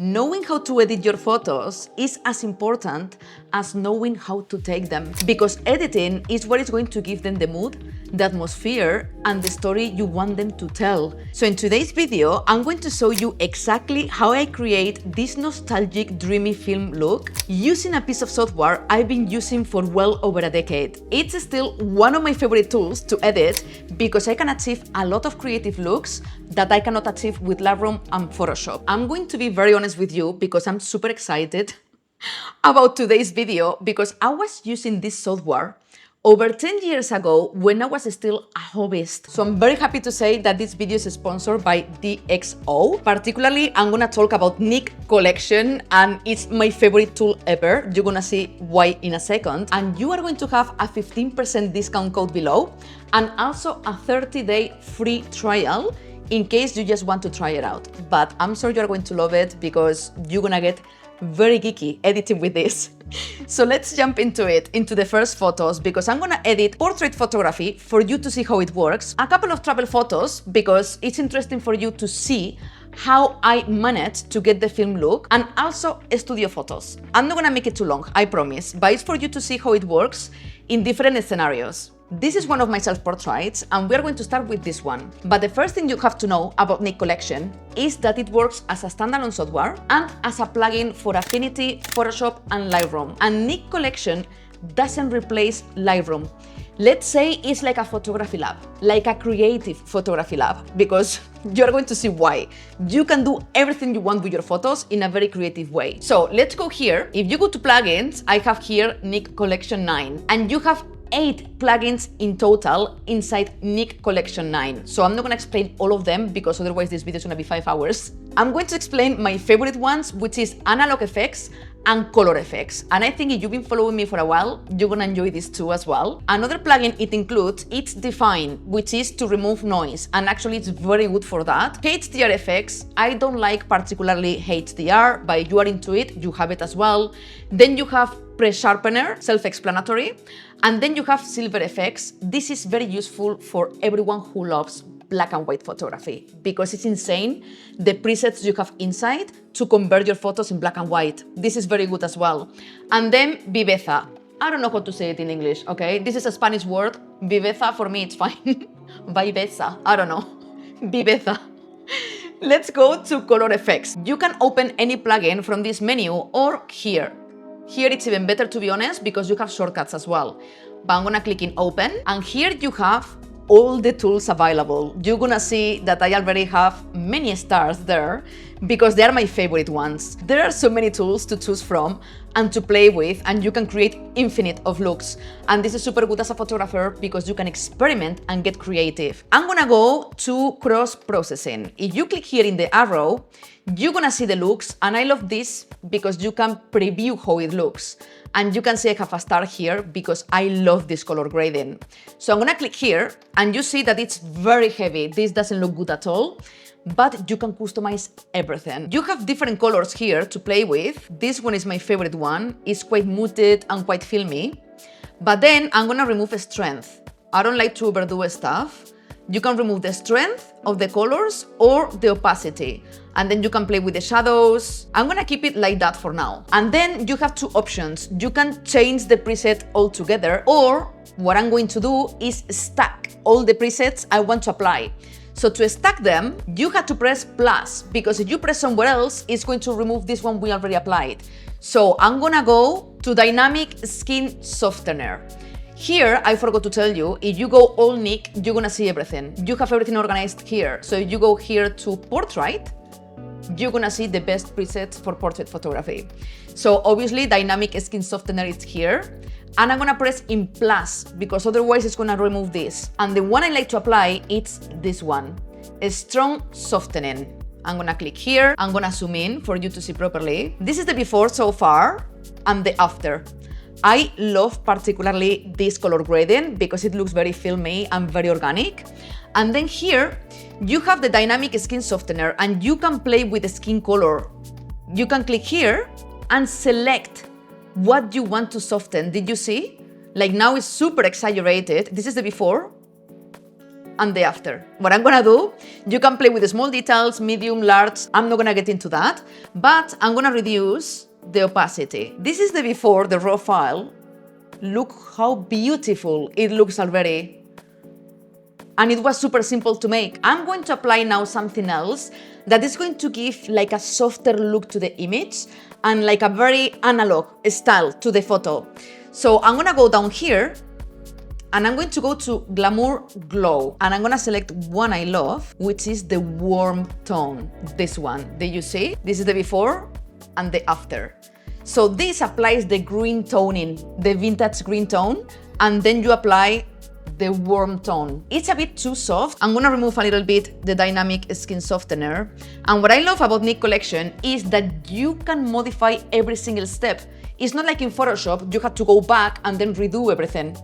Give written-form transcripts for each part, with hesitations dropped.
Knowing how to edit your photos is as important as knowing how to take them, because editing is what is going to give them the mood, the atmosphere, and the story you want them to tell. So in today's video, I'm going to show you exactly how I create this nostalgic, dreamy film look using a piece of software I've been using for well over a decade. It's still one of my favorite tools to edit because I can achieve a lot of creative looks that I cannot achieve with Lightroom and Photoshop. I'm going to be very honest with you because I'm super excited about today's video because I was using this software over 10 years ago when I was still a hobbyist. So I'm very happy to say that this video is sponsored by DxO. Particularly, I'm gonna talk about Nik Collection, and it's my favorite tool ever. You're gonna see why in a second. And you are going to have a 15% discount code below and also a 30-day free trial in case you just want to try it out. But I'm sure you're going to love it because you're gonna get very geeky editing with this. So let's jump into the first photos, because I'm gonna edit portrait photography for you to see how it works. A couple of travel photos because it's interesting for you to see how I managed to get the film look, and also studio photos. I'm not gonna make it too long, I promise, but it's for you to see how it works in different scenarios. This is one of my self-portraits, and we're going to start with this one. But the first thing you have to know about Nik Collection is that it works as a standalone software and as a plugin for Affinity, Photoshop, and Lightroom. And Nik Collection doesn't replace Lightroom. Let's say it's like a photography lab, like a creative photography lab, because you're going to see why. You can do everything you want with your photos in a very creative way. So let's go here. If you go to plugins, I have here Nik Collection 9, and you have 8 plugins in total inside Nik Collection 9. So I'm not gonna explain all of them because otherwise this video is gonna be 5 hours. I'm going to explain my favorite ones, which is analog effects and color effects. And I think if you've been following me for a while, you're gonna enjoy these two as well. Another plugin it includes, it's Define, which is to remove noise. And actually it's very good for that. HDR effects, I don't like particularly HDR, but if you are into it, you have it as well. Then you have pre-sharpener, self-explanatory. And then you have silver effects. This is very useful for everyone who loves black and white photography because it's insane the presets you have inside to convert your photos in black and white. This is very good as well. And then viveza. I don't know how to say it in English, okay? This is a Spanish word. Viveza, for me, it's fine. Viveza, I don't know. Viveza. Let's go to color effects. You can open any plugin from this menu or here. Here it's even better, to be honest, because you have shortcuts as well. But I'm gonna click in open, and here you have all the tools available. You're gonna see that I already have many stars there because they are my favorite ones. There are so many tools to choose from and to play with, and you can create infinite of looks. And this is super good as a photographer because you can experiment and get creative. I'm gonna go to cross-processing. If you click here in the arrow, you're gonna see the looks, and I love this because you can preview how it looks. And you can see I have a star here because I love this color grading. So I'm gonna click here, and you see that it's very heavy. This doesn't look good at all, but you can customize everything. You have different colors here to play with. This one is my favorite one. It's quite muted and quite filmy. But then I'm gonna remove strength. I don't like to overdo stuff. You can remove the strength of the colors or the opacity. And then you can play with the shadows. I'm gonna keep it like that for now. And then you have two options. You can change the preset altogether, or what I'm going to do is stack all the presets I want to apply. So to stack them, you have to press plus, because if you press somewhere else, it's going to remove this one we already applied. So I'm gonna go to Dynamic Skin Softener. Here, I forgot to tell you, if you go all Nik, you're gonna see everything. You have everything organized here. So if you go here to portrait, you're gonna see the best presets for portrait photography. So obviously, Dynamic Skin Softener is here. And I'm gonna press in plus because otherwise it's gonna remove this. And the one I like to apply, it's this one, a strong softening. I'm gonna click here. I'm gonna zoom in for you to see properly. This is the before so far and the after. I love particularly this color grading because it looks very filmy and very organic. And then here, you have the Dynamic Skin Softener, and you can play with the skin color. You can click here and select what you want to soften. Did you see? Like now it's super exaggerated. This is the before. and the after. What I'm gonna do, you can play with the small details, medium, large, I'm not gonna get into that, but I'm gonna reduce the opacity. This is the before, the raw file. Look how beautiful it looks already. And it was super simple to make. I'm going to apply now something else that is going to give like a softer look to the image and like a very analog style to the photo. So I'm gonna go down here and I'm going to go to Glamour Glow, and I'm gonna select one I love, which is the warm tone. This one, did you see? This is the before and the after. So this applies the green toning, the vintage green tone, and then you apply the warm tone. It's a bit too soft. I'm gonna remove a little bit the dynamic skin softener. And what I love about Nik Collection is that you can modify every single step. It's not like in Photoshop, you have to go back and then redo everything.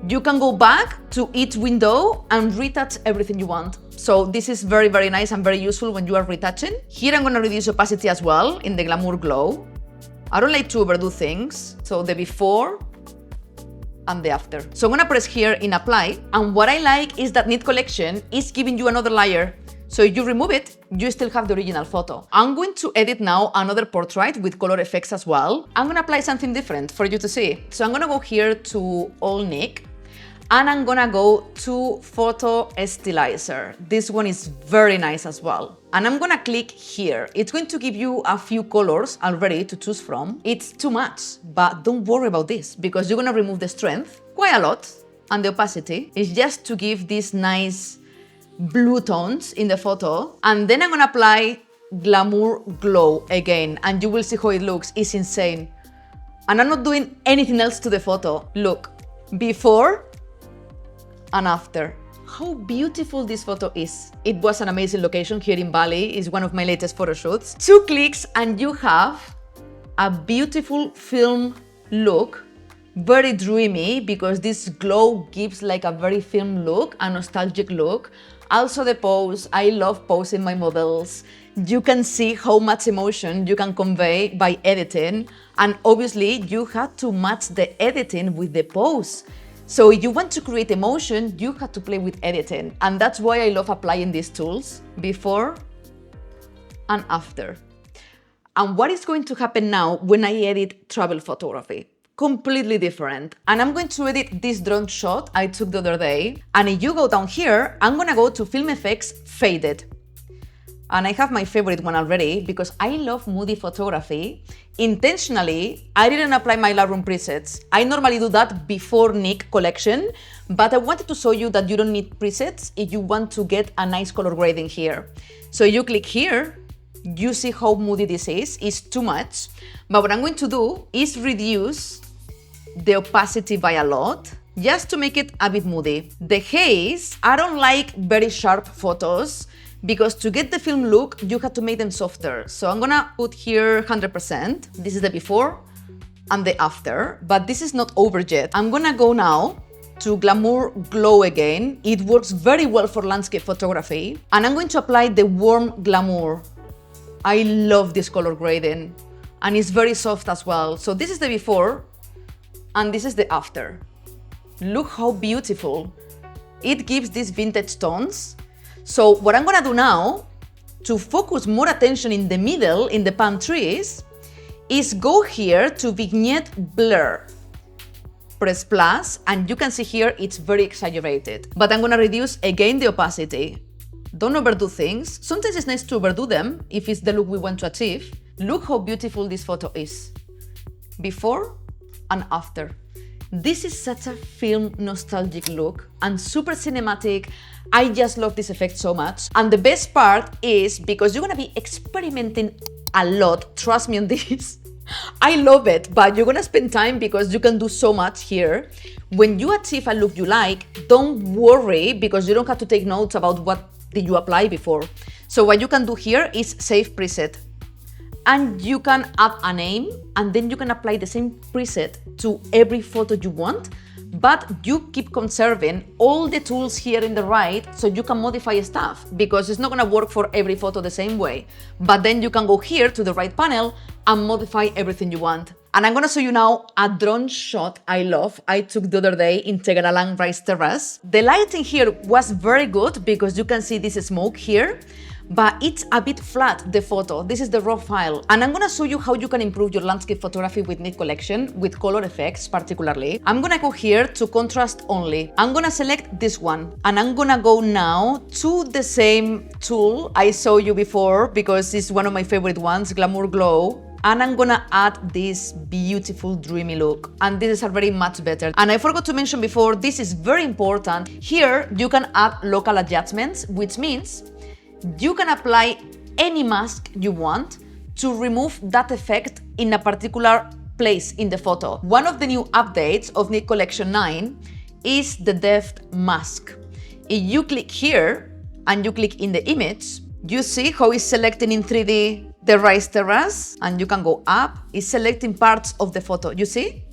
You can go back to each window and retouch everything you want. So this is very, very nice and very useful when you are retouching. Here I'm gonna reduce opacity as well in the Glamour Glow. I don't like to overdo things. So the before and the after. So I'm gonna press here in apply. And what I like is that Nik Collection is giving you another layer. So if you remove it, you still have the original photo. I'm going to edit now another portrait with color effects as well. I'm gonna apply something different for you to see. So I'm gonna go here to All Nik, and I'm gonna go to Photo Stylizer. This one is very nice as well. And I'm gonna click here. It's going to give you a few colors already to choose from. It's too much, but don't worry about this because you're gonna remove the strength quite a lot, and the opacity is just to give these nice blue tones in the photo. And then I'm gonna apply Glamour Glow again, and you will see how it looks. It's insane. And I'm not doing anything else to the photo. Look, before and after. How beautiful this photo is. It was an amazing location here in Bali. It's one of my latest photo shoots. 2 clicks and you have a beautiful film look. Very dreamy because this glow gives like a very film look, a nostalgic look. Also the pose, I love posing my models. You can see how much emotion you can convey by editing. And obviously you have to match the editing with the pose. So if you want to create emotion, you have to play with editing. And that's why I love applying these tools, before and after. And what is going to happen now when I edit travel photography? Completely different. And I'm going to edit this drone shot I took the other day. And if you go down here, I'm gonna go to Film Effects Faded. And I have my favorite one already because I love moody photography. Intentionally, I didn't apply my Lightroom presets. I normally do that before Nik Collection, but I wanted to show you that you don't need presets if you want to get a nice color grading here. So you click here, you see how moody this is. It's too much. But what I'm going to do is reduce the opacity by a lot, just to make it a bit moody. The haze, I don't like very sharp photos, because to get the film look, you have to make them softer. So I'm gonna put here 100%. This is the before and the after, but this is not over yet. I'm gonna go now to Glamour Glow again. It works very well for landscape photography. And I'm going to apply the warm Glamour. I love this color grading and it's very soft as well. So this is the before and this is the after. Look how beautiful. It gives these vintage tones. So what I'm gonna do now, to focus more attention in the middle, in the palm trees, is go here to Vignette Blur. Press plus, and you can see here it's very exaggerated. But I'm gonna reduce again the opacity. Don't overdo things. Sometimes it's nice to overdo them if it's the look we want to achieve. Look how beautiful this photo is. Before and after. This is such a film nostalgic look and super cinematic. I just love this effect so much. And the best part is because you're gonna be experimenting a lot, trust me on this. I love it, but you're gonna spend time because you can do so much here. When you achieve a look you like, don't worry because you don't have to take notes about what did you apply before. So what you can do here is save preset. And you can add a name and then you can apply the same preset to every photo you want, but you keep conserving all the tools here in the right so you can modify stuff because it's not gonna work for every photo the same way. But then you can go here to the right panel and modify everything you want. And I'm gonna show you now a drone shot I love. I took the other day in Tegaralang Rice Terrace. The lighting here was very good because you can see this smoke here, but it's a bit flat, the photo. This is the raw file. And I'm gonna show you how you can improve your landscape photography with Nik Collection, with color effects particularly. I'm gonna go here to contrast only. I'm gonna select this one, and I'm gonna go now to the same tool I showed you before because it's one of my favorite ones, Glamour Glow. And I'm gonna add this beautiful dreamy look. And this is already much better. And I forgot to mention before, this is very important. Here, you can add local adjustments, which means you can apply any mask you want to remove that effect in a particular place in the photo. One of the new updates of Nik Collection 9 is the depth mask. If you click here and you click in the image, you see how it's selecting in 3D the rice terrace, and you can go up. It's selecting parts of the photo, you see?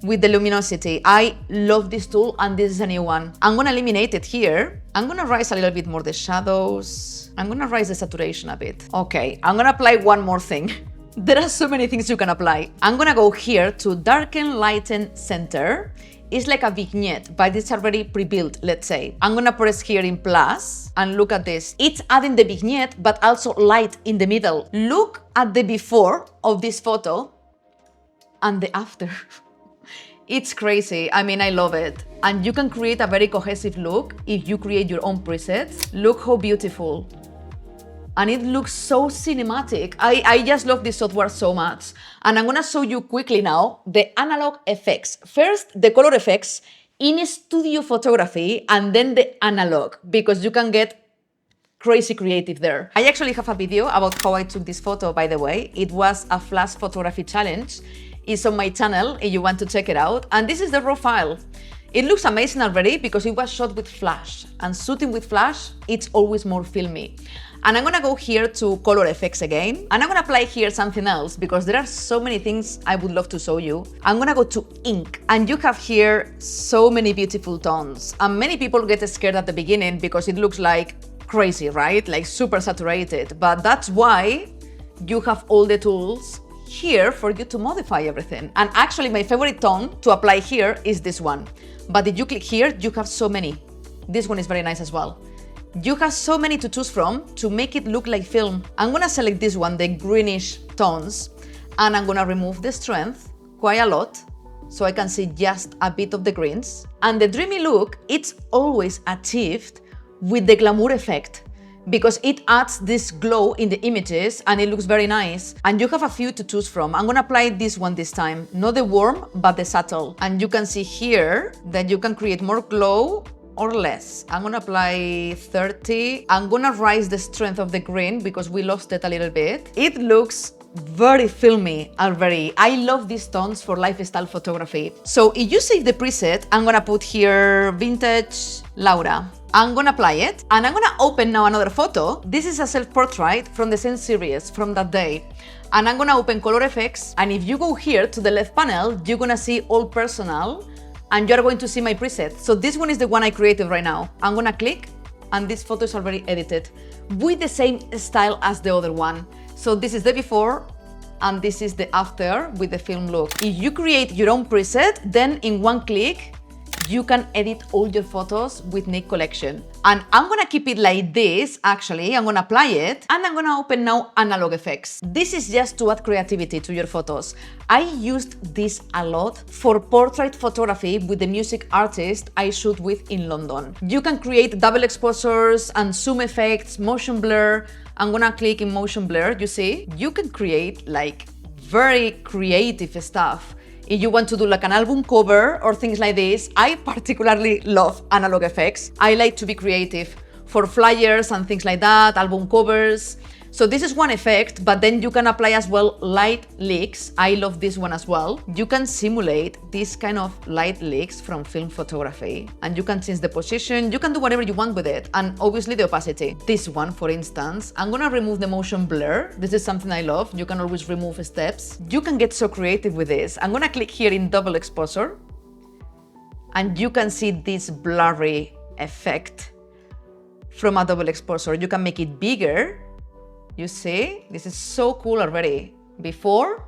With the luminosity. I love this tool, and this is a new one. I'm gonna eliminate it here. I'm gonna raise a little bit more the shadows. I'm gonna raise the saturation a bit. Okay, I'm gonna apply one more thing. There are so many things you can apply. I'm gonna go here to darken, lighten, center. It's like a vignette, but it's already pre-built, let's say. I'm gonna press here in plus, and look at this. It's adding the vignette, but also light in the middle. Look at the before of this photo and the after. It's crazy. I mean, I love it. And you can create a very cohesive look if you create your own presets. Look how beautiful. And it looks so cinematic. I just love this software so much. And I'm gonna show you quickly now the analog effects. First, the color effects in studio photography, and then the analog, because you can get crazy creative there. I actually have a video about how I took this photo, by the way. It was a flash photography challenge. It's on my channel if you want to check it out. And this is the raw file. It looks amazing already because it was shot with flash. And shooting with flash, it's always more filmy. And I'm gonna go here to color effects again. And I'm gonna apply here something else because there are so many things I would love to show you. I'm gonna go to ink, and you have here so many beautiful tones. And many people get scared at the beginning because it looks like crazy, right? Like super saturated. But that's why you have all the tools here for you to modify everything. And actually my favorite tone to apply here is this one. But if you click here, you have so many. This one is very nice as well. You have so many to choose from to make it look like film. I'm gonna select this one, the greenish tones, and I'm gonna remove the strength quite a lot so I can see just a bit of the greens. And the dreamy look, it's always achieved with the glamour effect because it adds this glow in the images and it looks very nice. And you have a few to choose from. I'm gonna apply this one this time, not the warm, but the subtle. And you can see here that you can create more glow or less. I'm gonna apply 30. I'm gonna raise the strength of the green because we lost it a little bit. It looks very filmy already. I love these tones for lifestyle photography. So if you save the preset, I'm gonna put here Vintage Laura. I'm gonna apply it, and I'm gonna open now another photo. This is a self-portrait from the same series, from that day. And I'm gonna open color effects, and if you go here to the left panel, you're gonna see all personal, and you're going to see my preset. So this one is the one I created right now. I'm gonna click, and this photo is already edited with the same style as the other one. So this is the before, and this is the after with the film look. If you create your own preset, then in one click, you can edit all your photos with Nik Collection. And I'm gonna keep it like this, actually. I'm gonna apply it, and I'm gonna open now Analog Effects. This is just to add creativity to your photos. I used this a lot for portrait photography with the music artist I shoot with in London. You can create double exposures and zoom effects, motion blur. I'm gonna click in motion blur, you see? You can create like very creative stuff. If you want to do like an album cover or things like this, I particularly love analog effects. I like to be creative for flyers and things like that, album covers. So this is one effect, but then you can apply as well light leaks. I love this one as well. You can simulate this kind of light leaks from film photography, and you can change the position. You can do whatever you want with it, and obviously the opacity. This one, for instance, I'm gonna remove the motion blur. This is something I love. You can always remove steps. You can get so creative with this. I'm gonna click here in double exposure, and you can see this blurry effect from a double exposure. You can make it bigger. You see, this is so cool already. Before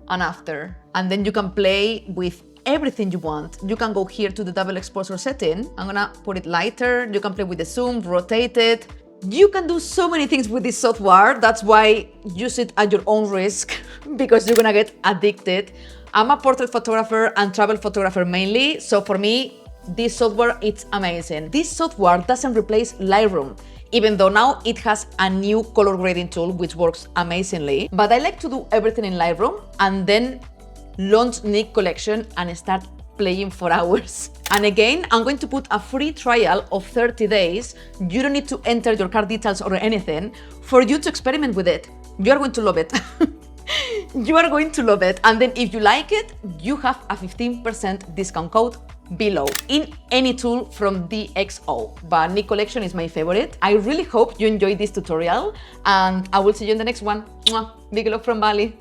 and after. And then you can play with everything you want. You can go here to the double exposure setting. I'm gonna put it lighter. You can play with the zoom, rotate it. You can do so many things with this software. That's why use it at your own risk because you're gonna get addicted. I'm a portrait photographer and travel photographer mainly. So for me, this software, it's amazing. This software doesn't replace Lightroom, even though now it has a new color grading tool, which works amazingly. But I like to do everything in Lightroom and then launch Nik Collection and start playing for hours. And again, I'm going to put a free trial of 30 days. You don't need to enter your card details or anything for you to experiment with it. You are going to love it. You are going to love it. And then if you like it, you have a 15% discount code below in any tool from DxO. But Nik Collection is my favorite. I really hope you enjoyed this tutorial and I will see you in the next one. Mwah. Big love from Bali.